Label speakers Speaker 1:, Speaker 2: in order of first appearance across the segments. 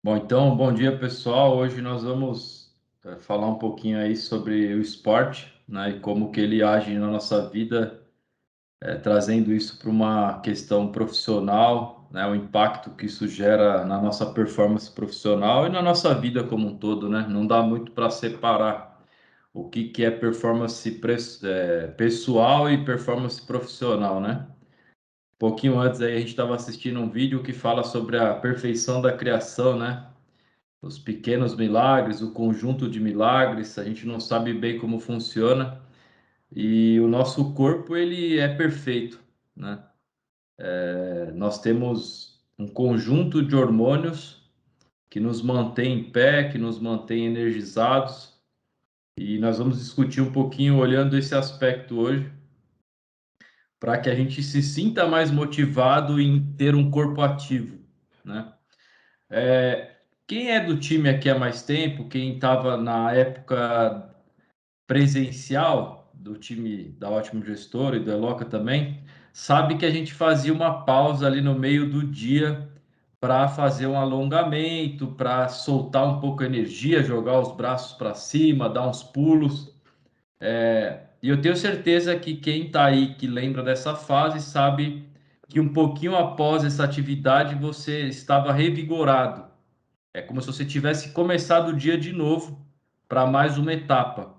Speaker 1: Bom, então, bom dia pessoal. Hoje nós vamos falar um pouquinho aí sobre o esporte, né, e como que ele age na nossa vida, trazendo isso para uma questão profissional, né, o impacto que isso gera na nossa performance profissional e na nossa vida como um todo, né? Não dá muito para separar o que que é pessoal e performance profissional, né? Um pouquinho antes aí a gente estava assistindo um vídeo que fala sobre a perfeição da criação, né? Os pequenos milagres, o conjunto de milagres, a gente não sabe bem como funciona e o nosso corpo ele é perfeito, né? Nós temos um conjunto de hormônios que nos mantém em pé, que nos mantém energizados e nós vamos discutir um pouquinho olhando esse aspecto hoje para que a gente se sinta mais motivado em ter um corpo ativo, né? Quem é do time aqui há mais tempo, quem estava na época presencial do time da Ótimo Gestor e do Eloca também, sabe que a gente fazia uma pausa ali no meio do dia para fazer um alongamento, para soltar um pouco a energia, jogar os braços para cima, dar uns pulos. E eu tenho certeza que quem está aí que lembra dessa fase sabe que um pouquinho após essa atividade você estava revigorado. É como se você tivesse começado o dia de novo para mais uma etapa.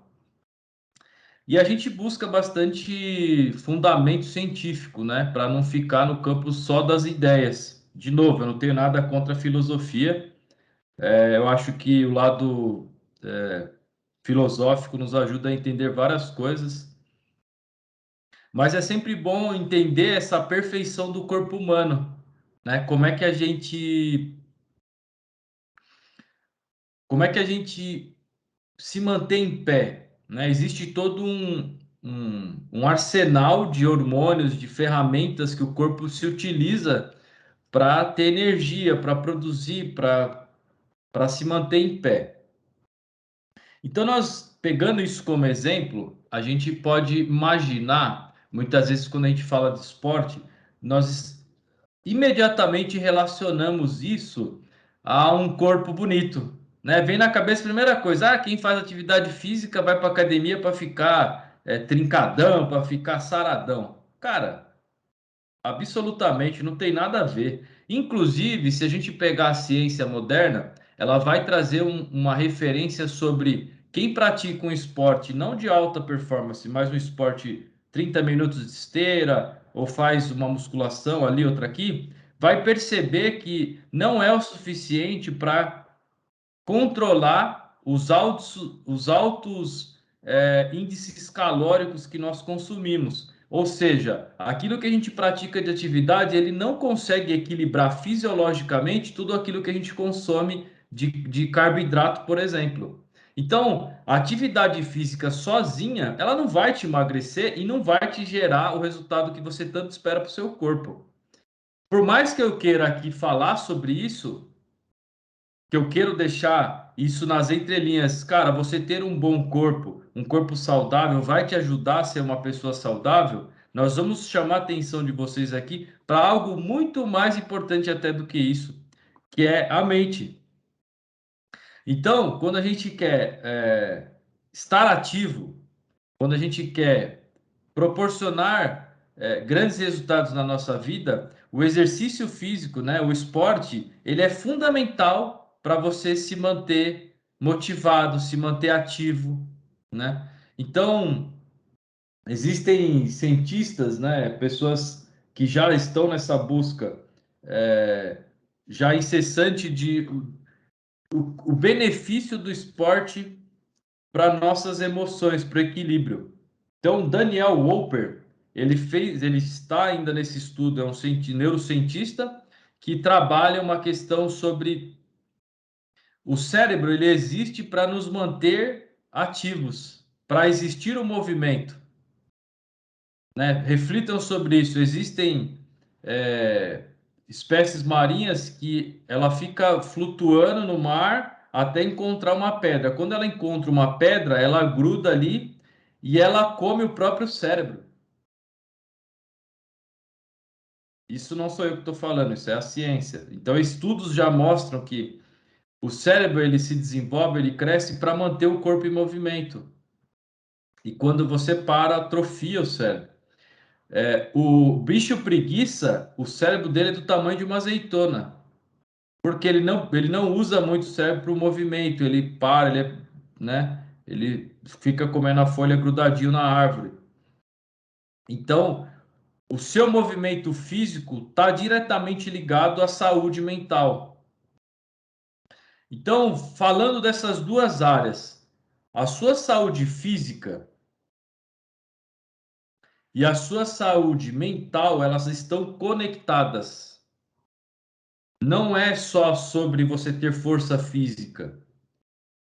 Speaker 1: E a gente busca bastante fundamento científico, né, para não ficar no campo só das ideias. De novo, eu não tenho nada contra a filosofia. Eu acho que o lado filosófico nos ajuda a entender várias coisas, mas é sempre bom entender essa perfeição do corpo humano, né? Como é que a gente se mantém em pé, né? Existe todo um arsenal de hormônios, de ferramentas que o corpo se utiliza para ter energia, para produzir, para se manter em pé. Então, nós pegando isso como exemplo, a gente pode imaginar, muitas vezes, quando a gente fala de esporte, nós imediatamente relacionamos isso a um corpo bonito, né? Vem na cabeça a primeira coisa, quem faz atividade física vai para academia para ficar trincadão, para ficar saradão. Cara, absolutamente, não tem nada a ver. Inclusive, se a gente pegar a ciência moderna, ela vai trazer uma referência sobre quem pratica um esporte não de alta performance, mas um esporte 30 minutos de esteira ou faz uma musculação ali, outra aqui, vai perceber que não é o suficiente para controlar os altos índices calóricos que nós consumimos. Ou seja, aquilo que a gente pratica de atividade, ele não consegue equilibrar fisiologicamente tudo aquilo que a gente consome de carboidrato, por exemplo. Então, a atividade física sozinha, ela não vai te emagrecer e não vai te gerar o resultado que você tanto espera para o seu corpo. Por mais que eu queira aqui falar sobre isso, que eu quero deixar isso nas entrelinhas. Cara, você ter um bom corpo, um corpo saudável, vai te ajudar a ser uma pessoa saudável. Nós vamos chamar a atenção de vocês aqui para algo muito mais importante até do que isso, que é a mente. Então, quando a gente quer estar ativo, quando a gente quer proporcionar grandes resultados na nossa vida, o exercício físico, né, o esporte, ele é fundamental para você se manter motivado, se manter ativo, né? Então, existem cientistas, né, pessoas que já estão nessa busca já incessante de o benefício do esporte para nossas emoções, para o equilíbrio. Então, Daniel Wolper, ele está ainda nesse estudo, é um neurocientista que trabalha uma questão sobre o cérebro, ele existe para nos manter ativos, para existir o movimento, né? Reflitam sobre isso. Existem é, espécies marinhas que ela fica flutuando no mar até encontrar uma pedra. Quando ela encontra uma pedra, ela gruda ali e ela come o próprio cérebro. Isso não sou eu que estou falando, isso é a ciência. Então, estudos já mostram que, O cérebro, ele se desenvolve, ele cresce para manter o corpo em movimento. E quando você para, atrofia o cérebro. O bicho preguiça, o cérebro dele é do tamanho de uma azeitona. Porque ele não usa muito o cérebro para o movimento. Ele para, né? Ele fica comendo a folha grudadinho na árvore. Então, o seu movimento físico está diretamente ligado à saúde mental. Então, falando dessas duas áreas, a sua saúde física e a sua saúde mental, elas estão conectadas. Não é só sobre você ter força física,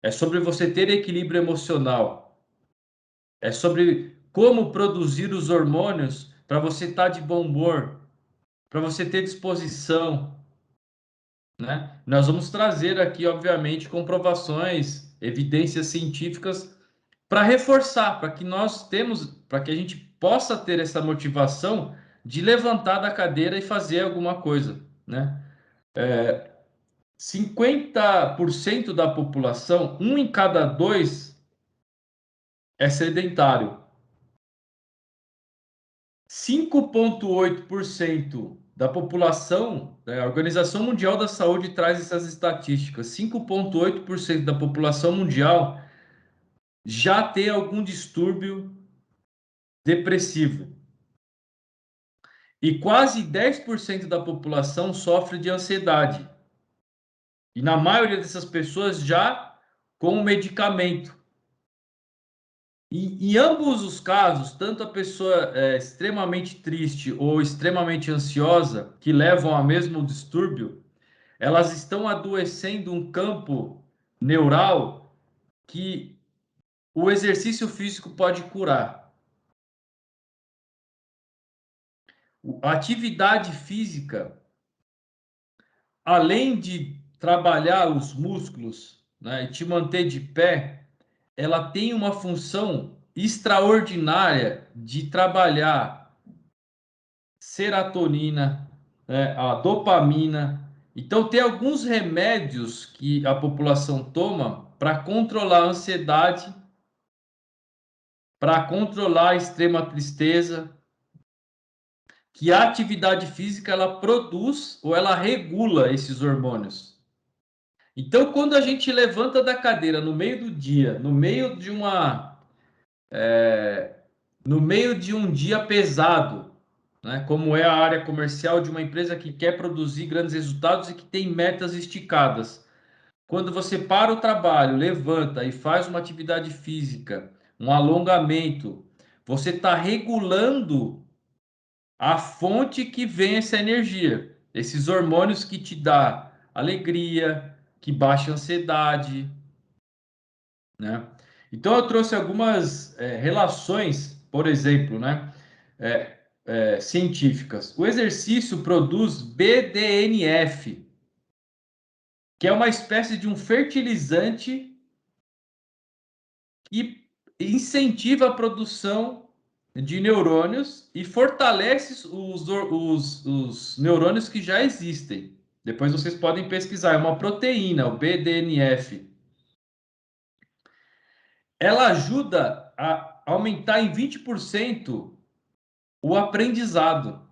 Speaker 1: é sobre você ter equilíbrio emocional, é sobre como produzir os hormônios para você estar de bom humor, para você ter disposição, né? Nós vamos trazer aqui, obviamente, comprovações, evidências científicas para reforçar, para que a gente possa ter essa motivação de levantar da cadeira e fazer alguma coisa, né? 50% da população, um em cada dois, é sedentário. 5,8% da população, né, a Organização Mundial da Saúde traz essas estatísticas. 5,8% da população mundial já tem algum distúrbio depressivo. E quase 10% da população sofre de ansiedade. E na maioria dessas pessoas já com medicamento. E em ambos os casos, tanto a pessoa extremamente triste ou extremamente ansiosa, que levam ao mesmo distúrbio, elas estão adoecendo um campo neural que o exercício físico pode curar. A atividade física, além de trabalhar os músculos, né, e te manter de pé, ela tem uma função extraordinária de trabalhar serotonina, né, a dopamina. Então, tem alguns remédios que a população toma para controlar a ansiedade, para controlar a extrema tristeza, que a atividade física ela produz ou ela regula esses hormônios. Então, quando a gente levanta da cadeira no meio do dia, no meio de um dia pesado, né, como é a área comercial de uma empresa que quer produzir grandes resultados e que tem metas esticadas. Quando você para o trabalho, levanta e faz uma atividade física, um alongamento, você está regulando a fonte que vem essa energia, esses hormônios que te dá alegria, que baixa a ansiedade, né? Então eu trouxe algumas relações, por exemplo, né, científicas. O exercício produz BDNF, que é uma espécie de um fertilizante que incentiva a produção de neurônios e fortalece os neurônios que já existem. Depois vocês podem pesquisar, é uma proteína, o BDNF. Ela ajuda a aumentar em 20% o aprendizado.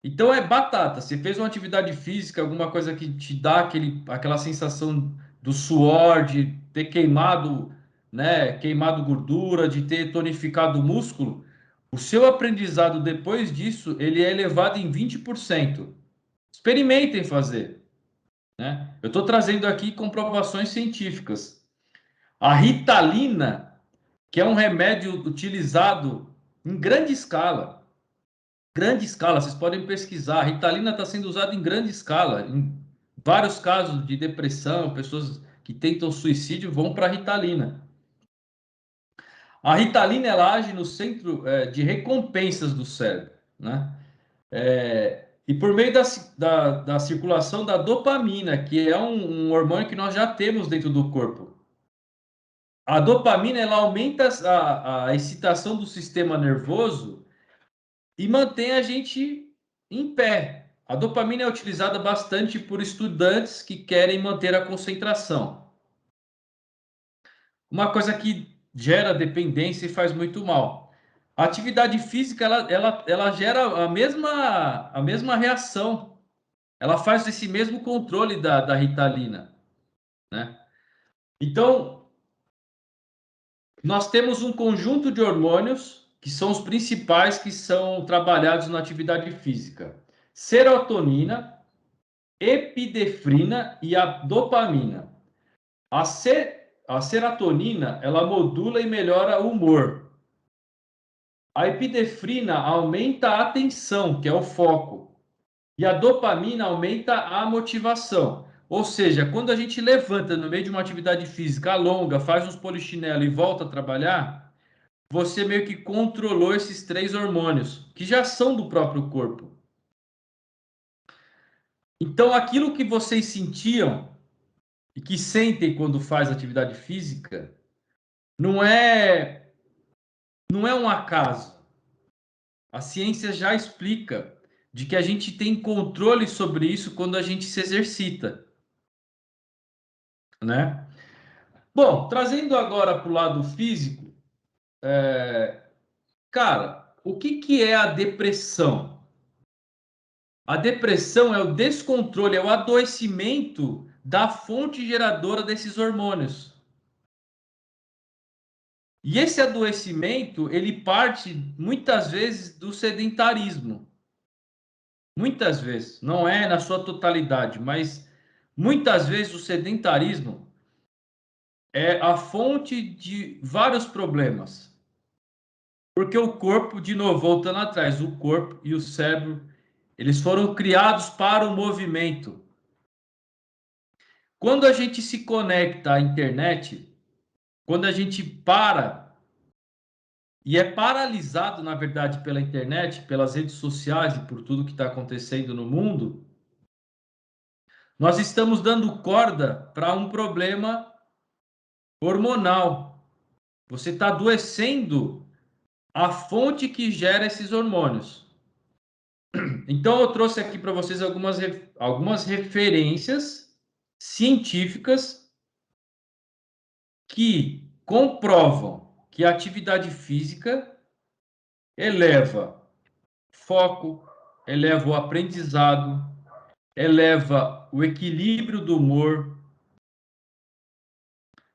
Speaker 1: Então é batata. Você fez uma atividade física, alguma coisa que te dá aquela sensação do suor, de ter queimado, né, queimado gordura, de ter tonificado o músculo. O seu aprendizado depois disso, ele é elevado em 20%. Experimentem fazer, né? Eu estou trazendo aqui comprovações científicas. A Ritalina, que é um remédio utilizado em grande escala. Grande escala, vocês podem pesquisar. A Ritalina está sendo usada em grande escala. Em vários casos de depressão, pessoas que tentam suicídio vão para a Ritalina. A Ritalina ela age no centro de recompensas do cérebro, né? E por meio da circulação da dopamina, que é um hormônio que nós já temos dentro do corpo. A dopamina ela aumenta a excitação do sistema nervoso e mantém a gente em pé. a dopamina é utilizada bastante por estudantes que querem manter a concentração. Uma coisa que gera dependência e faz muito mal. A atividade física, ela gera a mesma reação. Ela faz esse mesmo controle da Ritalina, né? Então, nós temos um conjunto de hormônios que são os principais que são trabalhados na atividade física. Serotonina, epinefrina e a dopamina. A serotonina, ela modula e melhora o humor. A epinefrina aumenta a atenção, que é o foco. E a dopamina aumenta a motivação. Ou seja, quando a gente levanta no meio de uma atividade física longa, faz uns polichinelo e volta a trabalhar, você meio que controlou esses três hormônios, que já são do próprio corpo. Então, aquilo que vocês sentiam e que sentem quando faz atividade física, não é, não é um acaso. A ciência já explica de que a gente tem controle sobre isso quando a gente se exercita, né? Bom, trazendo agora para o lado físico, cara, o que que é a depressão? A depressão é o descontrole, é o adoecimento da fonte geradora desses hormônios. E esse adoecimento, ele parte muitas vezes do sedentarismo. Muitas vezes, não é na sua totalidade, mas muitas vezes o sedentarismo é a fonte de vários problemas. Porque o corpo, de novo, voltando atrás, o corpo e o cérebro, eles foram criados para o movimento. Quando a gente se conecta à internet, quando a gente para e é paralisado, na verdade, pela internet, pelas redes sociais e por tudo que está acontecendo no mundo, nós estamos dando corda para um problema hormonal. Você está adoecendo a fonte que gera esses hormônios. Então, eu trouxe aqui para vocês algumas referências científicas que comprovam que a atividade física eleva foco, eleva o aprendizado, eleva o equilíbrio do humor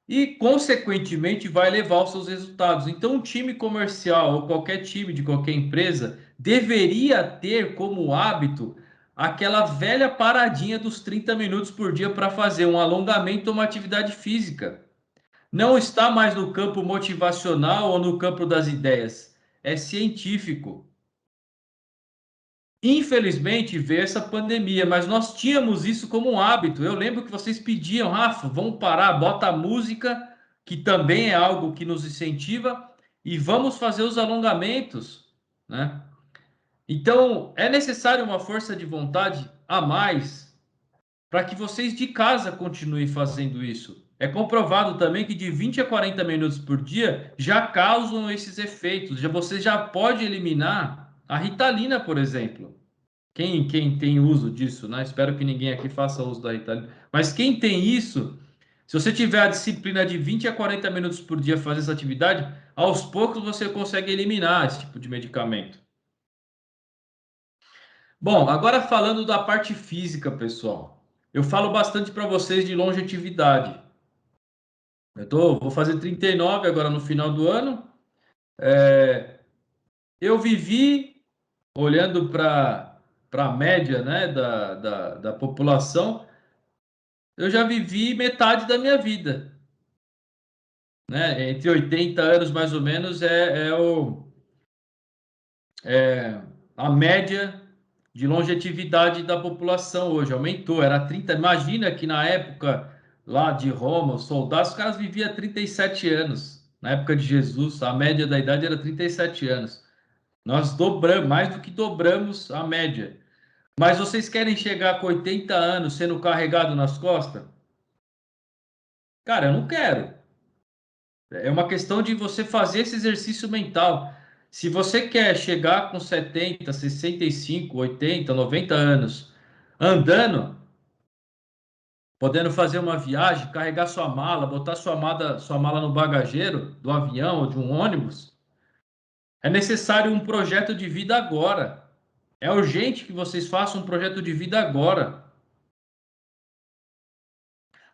Speaker 1: e, consequentemente, vai levar os seus resultados. Então, um time comercial ou qualquer time de qualquer empresa deveria ter como hábito aquela velha paradinha dos 30 minutos por dia para fazer um alongamento ou uma atividade física. Não está mais no campo motivacional ou no campo das ideias, é científico. Infelizmente, veio essa pandemia, mas nós tínhamos isso como um hábito. Eu lembro que vocês pediam, Rafa, vamos parar, bota a música, que também é algo que nos incentiva, e vamos fazer os alongamentos, né? Então, é necessário uma força de vontade a mais para que vocês de casa continuem fazendo isso. É comprovado também que de 20 a 40 minutos por dia já causam esses efeitos. Você já pode eliminar a Ritalina, por exemplo. Quem tem uso disso, né? Espero que ninguém aqui faça uso da Ritalina. Mas quem tem isso, se você tiver a disciplina de 20 a 40 minutos por dia fazer essa atividade, aos poucos você consegue eliminar esse tipo de medicamento. Bom, agora falando da parte física, pessoal. Eu falo bastante para vocês de longevidade. Vou fazer 39 agora no final do ano. Eu vivi olhando para a média, né, da população. Eu já vivi metade da minha vida, né? Entre 80 anos mais ou menos é a média de longevidade da população hoje. Aumentou, era 30. Imagina que na época lá de Roma, os soldados, os caras viviam 37 anos. Na época de Jesus, a média da idade era 37 anos. Nós dobramos, mais do que dobramos a média. Mas vocês querem chegar com 80 anos sendo carregado nas costas? Cara, eu não quero. É uma questão de você fazer esse exercício mental. Se você quer chegar com 70, 65, 80, 90 anos andando, podendo fazer uma viagem, carregar sua mala, botar sua mala no bagageiro do avião ou de um ônibus, é necessário um projeto de vida agora. É urgente que vocês façam um projeto de vida agora.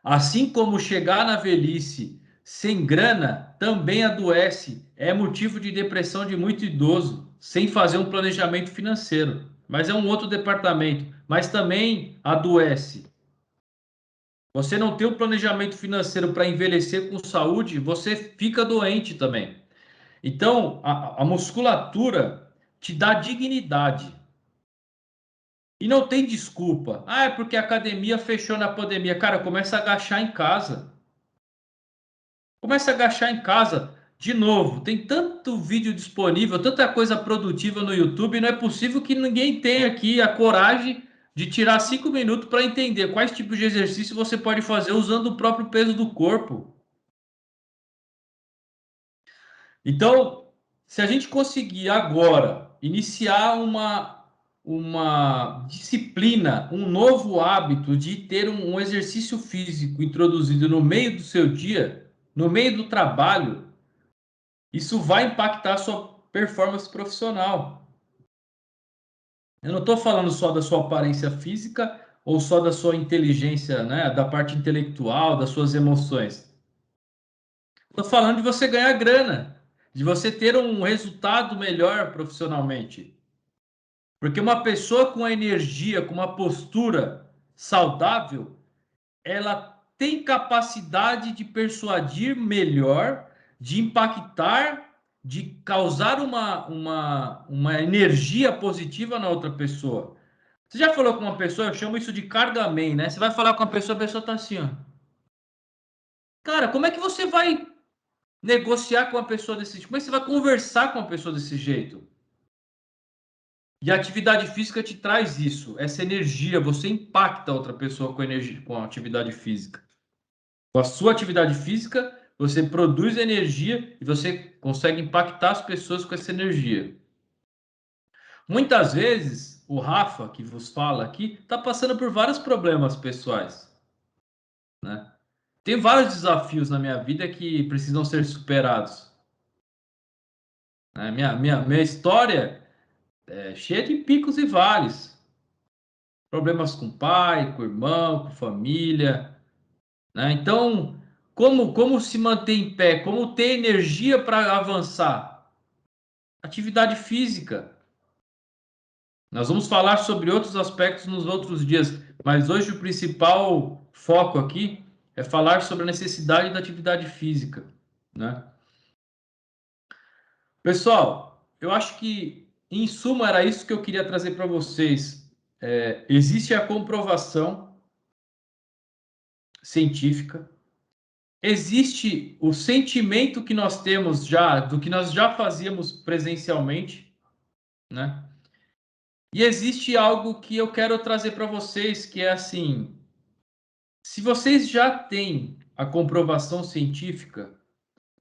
Speaker 1: Assim como chegar na velhice sem grana também adoece, é motivo de depressão de muito idoso, sem fazer um planejamento financeiro. Mas é um outro departamento, mas também adoece. Você não tem um planejamento financeiro para envelhecer com saúde, você fica doente também. Então, a musculatura te dá dignidade. E não tem desculpa. Ah, é porque a academia fechou na pandemia. Cara, começa a agachar em casa. Começa a agachar em casa. De novo, tem tanto vídeo disponível, tanta coisa produtiva no YouTube, não é possível que ninguém tenha aqui a coragem de tirar 5 minutos para entender quais tipos de exercício você pode fazer usando o próprio peso do corpo. Então, se a gente conseguir agora iniciar uma disciplina, um novo hábito de ter um exercício físico introduzido no meio do seu dia, no meio do trabalho, isso vai impactar a sua performance profissional. Eu não estou falando só da sua aparência física ou só da sua inteligência, né, da parte intelectual, das suas emoções. Estou falando de você ganhar grana, de você ter um resultado melhor profissionalmente. Porque uma pessoa com energia, com uma postura saudável, ela tem capacidade de persuadir melhor, de impactar, de causar uma energia positiva na outra pessoa. Você já falou com uma pessoa, eu chamo isso de carga-man, né? Você vai falar com uma pessoa, a pessoa tá assim, ó. Cara, como é que você vai negociar com uma pessoa desse jeito? Como é que você vai conversar com uma pessoa desse jeito? E a atividade física te traz isso, essa energia, você impacta a outra pessoa com energia, com a atividade física. Com a sua atividade física, você produz energia e você consegue impactar as pessoas com essa energia. Muitas vezes, o Rafa, que vos fala aqui, está passando por vários problemas pessoais, né? Tem vários desafios na minha vida que precisam ser superados, né? Minha história é cheia de picos e vales. Problemas com pai, com irmão, com família, né? Então, como se manter em pé? Como ter energia para avançar? Atividade física. Nós vamos falar sobre outros aspectos nos outros dias, mas hoje o principal foco aqui é falar sobre a necessidade da atividade física, né? Pessoal, eu acho que, em suma, era isso que eu queria trazer para vocês. Existe a comprovação científica. Existe o sentimento que nós temos já, do que nós já fazíamos presencialmente, né? E existe algo que eu quero trazer para vocês, que é assim: se vocês já têm a comprovação científica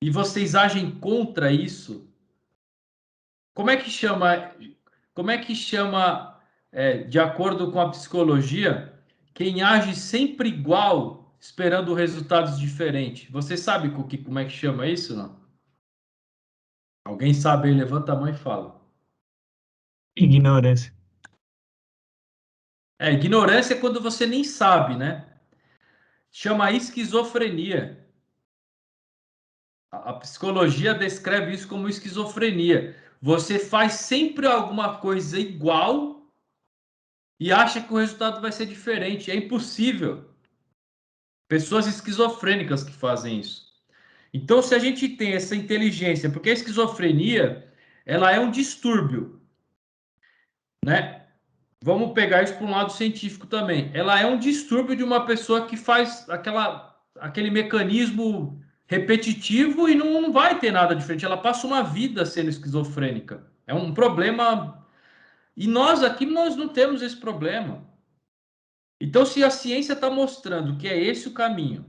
Speaker 1: e vocês agem contra isso, como é que chama? Como é que chama, de acordo com a psicologia, quem age sempre igual, esperando resultados diferentes? Você sabe como é que chama isso, não? Alguém sabe aí? Levanta a mão e fala.
Speaker 2: Ignorância.
Speaker 1: Ignorância é quando você nem sabe, né? Chama esquizofrenia. A psicologia descreve isso como esquizofrenia. Você faz sempre alguma coisa igual e acha que o resultado vai ser diferente. É impossível. Pessoas esquizofrênicas que fazem isso. Então, se a gente tem essa inteligência, porque a esquizofrenia, ela é um distúrbio, né? Vamos pegar isso para um lado científico também. Ela é um distúrbio de uma pessoa que faz aquele mecanismo repetitivo e não vai ter nada diferente. Ela passa uma vida sendo esquizofrênica. É um problema. E nós aqui, nós não temos esse problema. Então, se a ciência está mostrando que é esse o caminho,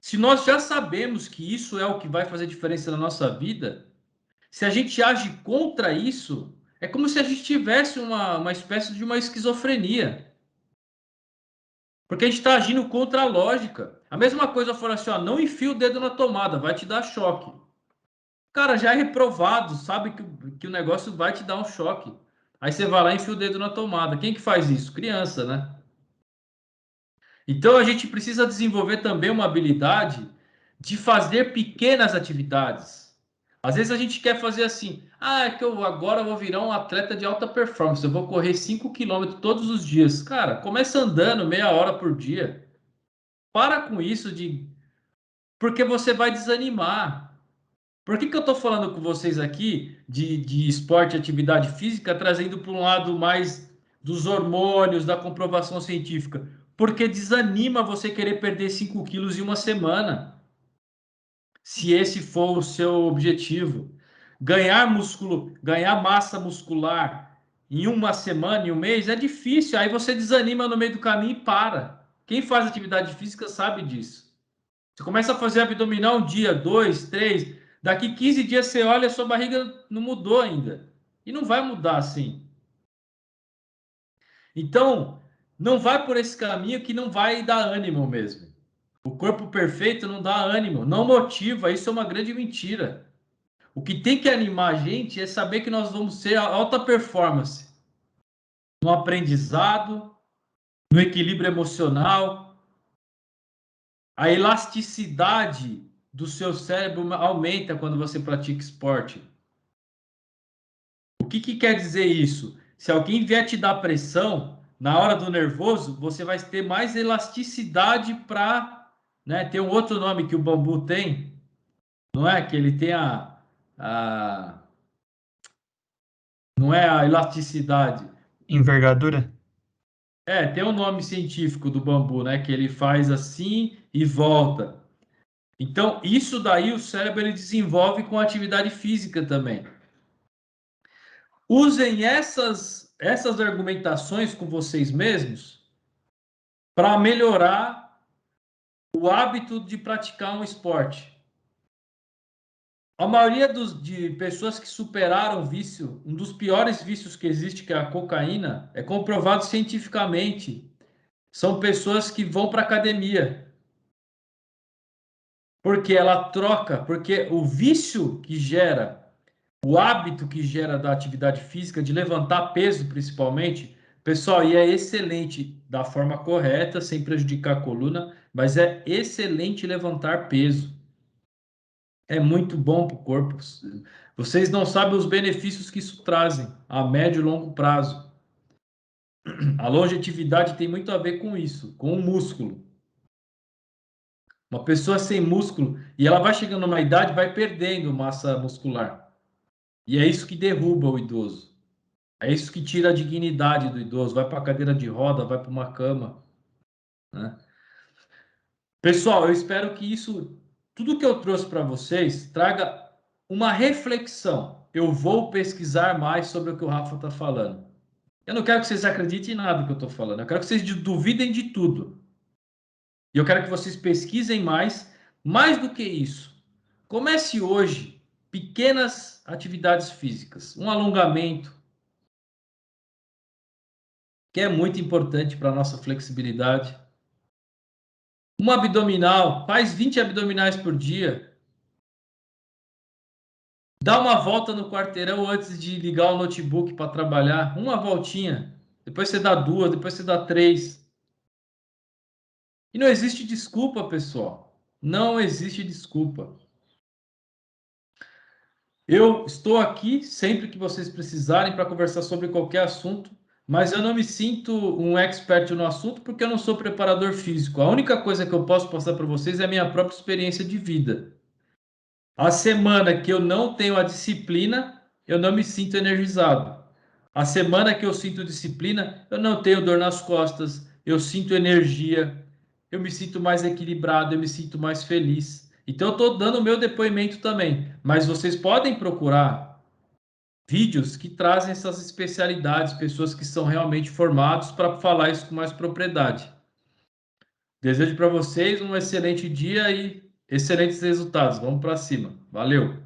Speaker 1: se nós já sabemos que isso é o que vai fazer diferença na nossa vida, Se a gente age contra isso, é como se a gente tivesse uma espécie de uma esquizofrenia. Porque a gente está agindo contra a lógica. A mesma coisa for assim, ó, não enfia o dedo na tomada, vai te dar choque. Cara, já é reprovado, sabe que o negócio vai te dar um choque. Aí você vai lá e enfia o dedo na tomada. Quem que faz isso? Criança, né? Então a gente precisa desenvolver também uma habilidade de fazer pequenas atividades. Às vezes a gente quer fazer assim, é que eu agora vou virar um atleta de alta performance, eu vou correr 5 quilômetros todos os dias. Cara, começa andando meia hora por dia. Para com isso porque você vai desanimar. Por que eu estou falando com vocês aqui de esporte e atividade física, trazendo para um lado mais dos hormônios, da comprovação científica? Porque desanima você querer perder 5 quilos em uma semana, se esse for o seu objetivo. Ganhar músculo, ganhar massa muscular em uma semana, em um mês, é difícil. Aí você desanima no meio do caminho e para. Quem faz atividade física sabe disso. Você começa a fazer abdominal um dia, dois, três. Daqui 15 dias você olha, a sua barriga não mudou ainda. E não vai mudar assim. Então, não vai por esse caminho que não vai dar ânimo mesmo. O corpo perfeito não dá ânimo, não motiva. Isso é uma grande mentira. O que tem que animar a gente é saber que nós vamos ser alta performance no aprendizado, no equilíbrio emocional. A elasticidade do seu cérebro aumenta quando você pratica esporte. O que quer dizer isso? Se alguém vier te dar pressão, na hora do nervoso, você vai ter mais elasticidade para, né, ter um outro nome que o bambu tem, não é? Que ele tem a não é a elasticidade.
Speaker 2: Envergadura?
Speaker 1: Tem um nome científico do bambu, né? Que ele faz assim e volta. Então, isso daí o cérebro ele desenvolve com atividade física também. Usem essas argumentações com vocês mesmos para melhorar o hábito de praticar um esporte. A maioria de pessoas que superaram o vício, um dos piores vícios que existe, que é a cocaína, é comprovado cientificamente. São pessoas que vão para a academia. Porque ela troca, porque o vício que gera, o hábito que gera da atividade física, de levantar peso principalmente, pessoal, e é excelente da forma correta, sem prejudicar a coluna, mas é excelente levantar peso. É muito bom para o corpo. Vocês não sabem os benefícios que isso trazem a médio e longo prazo. A longevidade tem muito a ver com isso, com o músculo. Uma pessoa sem músculo, e ela vai chegando numa idade, vai perdendo massa muscular. E é isso que derruba o idoso. É isso que tira a dignidade do idoso. Vai para a cadeira de roda, vai para uma cama, né? Pessoal, eu espero que isso, tudo que eu trouxe para vocês, traga uma reflexão. Eu vou pesquisar mais sobre o que o Rafa está falando. Eu não quero que vocês acreditem em nada que eu estou falando. Eu quero que vocês duvidem de tudo. E eu quero que vocês pesquisem mais. Mais do que isso, comece hoje pequenas atividades físicas. Um alongamento, que é muito importante para a nossa flexibilidade. Um abdominal, faz 20 abdominais por dia. Dá uma volta no quarteirão antes de ligar o notebook para trabalhar. Uma voltinha. Depois você dá duas, depois você dá três. E não existe desculpa, pessoal. Não existe desculpa. Eu estou aqui sempre que vocês precisarem para conversar sobre qualquer assunto, mas eu não me sinto um expert no assunto porque eu não sou preparador físico. A única coisa que eu posso passar para vocês é a minha própria experiência de vida. A semana que eu não tenho a disciplina, eu não me sinto energizado. A semana que eu sinto disciplina, eu não tenho dor nas costas, eu sinto energia, eu me sinto mais equilibrado, eu me sinto mais feliz. Então, eu estou dando o meu depoimento também. Mas vocês podem procurar vídeos que trazem essas especialidades, pessoas que são realmente formados para falar isso com mais propriedade. Desejo para vocês um excelente dia e excelentes resultados. Vamos para cima. Valeu!